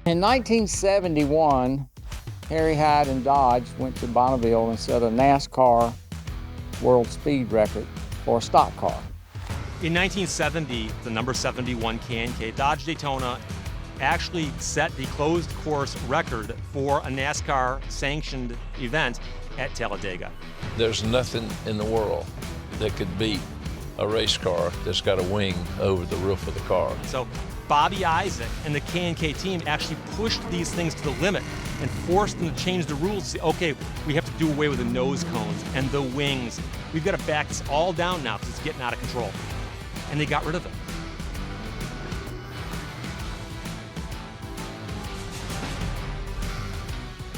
In 1971, Harry Hyde and Dodge went to Bonneville and set a NASCAR world speed record for a stock car. In 1970, the number 71 K&K Dodge Daytona actually set the closed course record for a NASCAR sanctioned event at Talladega. There's nothing in the world that could beat a race car that's got a wing over the roof of the car. So Bobby Isaac and the K&K team actually pushed these things to the limit and forced them to change the rules to say, okay, we have to do away with the nose cones and the wings. We've got to back this all down now because it's getting out of control. And they got rid of it.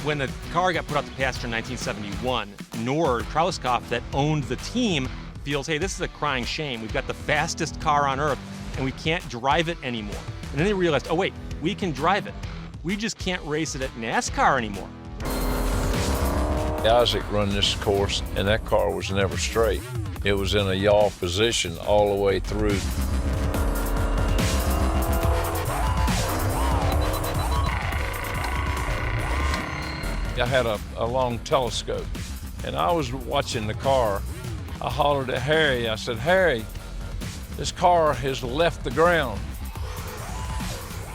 When the car got put out to pasture in 1971, Nord Krauskopf, that owned the team, feels, hey, this is a crying shame. We've got the fastest car on earth and we can't drive it anymore. And then they realized, oh wait, we can drive it. We just can't race it at NASCAR anymore. Isaac run this course and that car was never straight. It was in a yaw position all the way through. I had a long telescope and I was watching the car. I hollered at Harry. I said, Harry, this car has left the ground.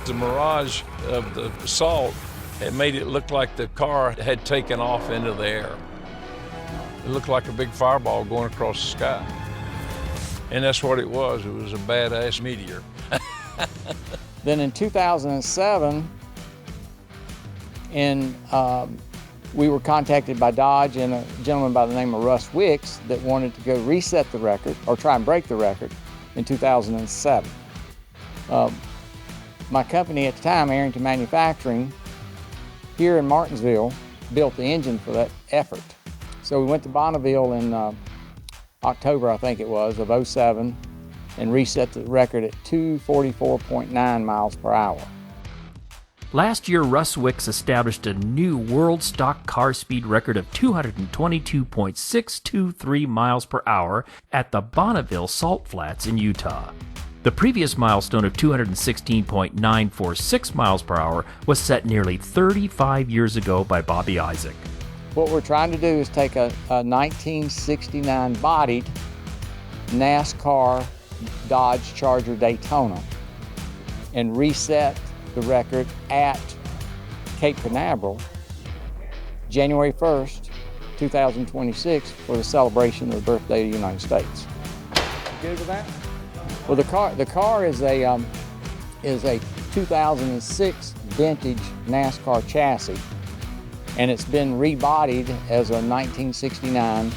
The mirage of the salt had made it look like the car had taken off into the air. It looked like a big fireball going across the sky. And that's what it was. It was a badass meteor. Then in 2007, we were contacted by Dodge and a gentleman by the name of Russ Wicks that wanted to go reset the record or try and break the record in 2007. My company at the time, Arrington Manufacturing, here in Martinsville, built the engine for that effort. So we went to Bonneville in October, I think it was, of '07, and reset the record at 244.9 miles per hour. Last year, Russ Wicks established a new world stock car speed record of 222.623 miles per hour at the Bonneville Salt Flats in Utah. The previous milestone of 216.946 miles per hour was set nearly 35 years ago by Bobby Isaac. What we're trying to do is take a 1969 bodied NASCAR Dodge Charger Daytona and reset the record at Cape Canaveral, January 1st, 2026, for the celebration of the birthday of the United States. Good with that? Well, the car is a 2006 vintage NASCAR chassis, and it's been rebodied as a 1969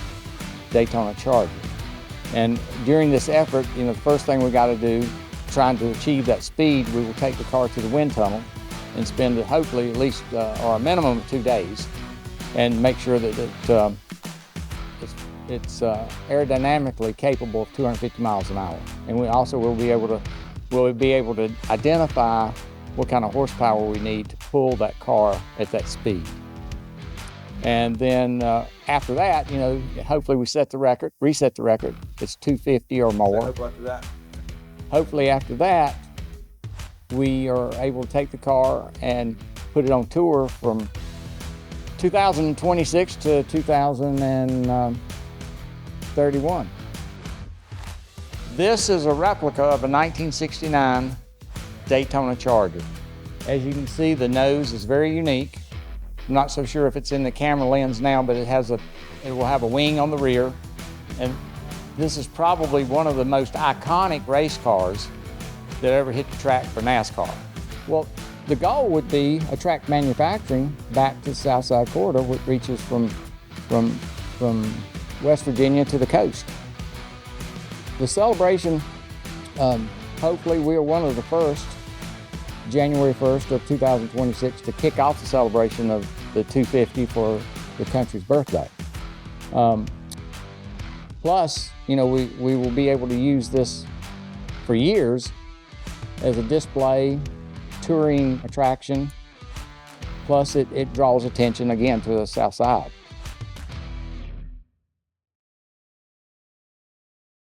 Daytona Charger. And during this effort, the first thing we got to do, trying to achieve that speed, we will take the car to the wind tunnel and spend hopefully at least or a minimum of 2 days and make sure that it's aerodynamically capable of 250 miles an hour. And we also will be able to identify what kind of horsepower we need to pull that car at that speed. And then after that, hopefully we reset the record. It's 250 or more. Hopefully after that, we are able to take the car and put it on tour from 2026 to 2031. This is a replica of a 1969 Daytona Charger. As you can see, the nose is very unique. I'm not so sure if it's in the camera lens now, but it will have a wing on the rear. And this is probably one of the most iconic race cars that ever hit the track for NASCAR. Well, the goal would be a track manufacturing back to the Southside Corridor, which reaches from West Virginia to the coast. The celebration, hopefully we are one of the first, January 1st of 2026, to kick off the celebration of the 250 for the country's birthday. Plus, we will be able to use this for years as a display, touring attraction. Plus, it draws attention again to the South Side.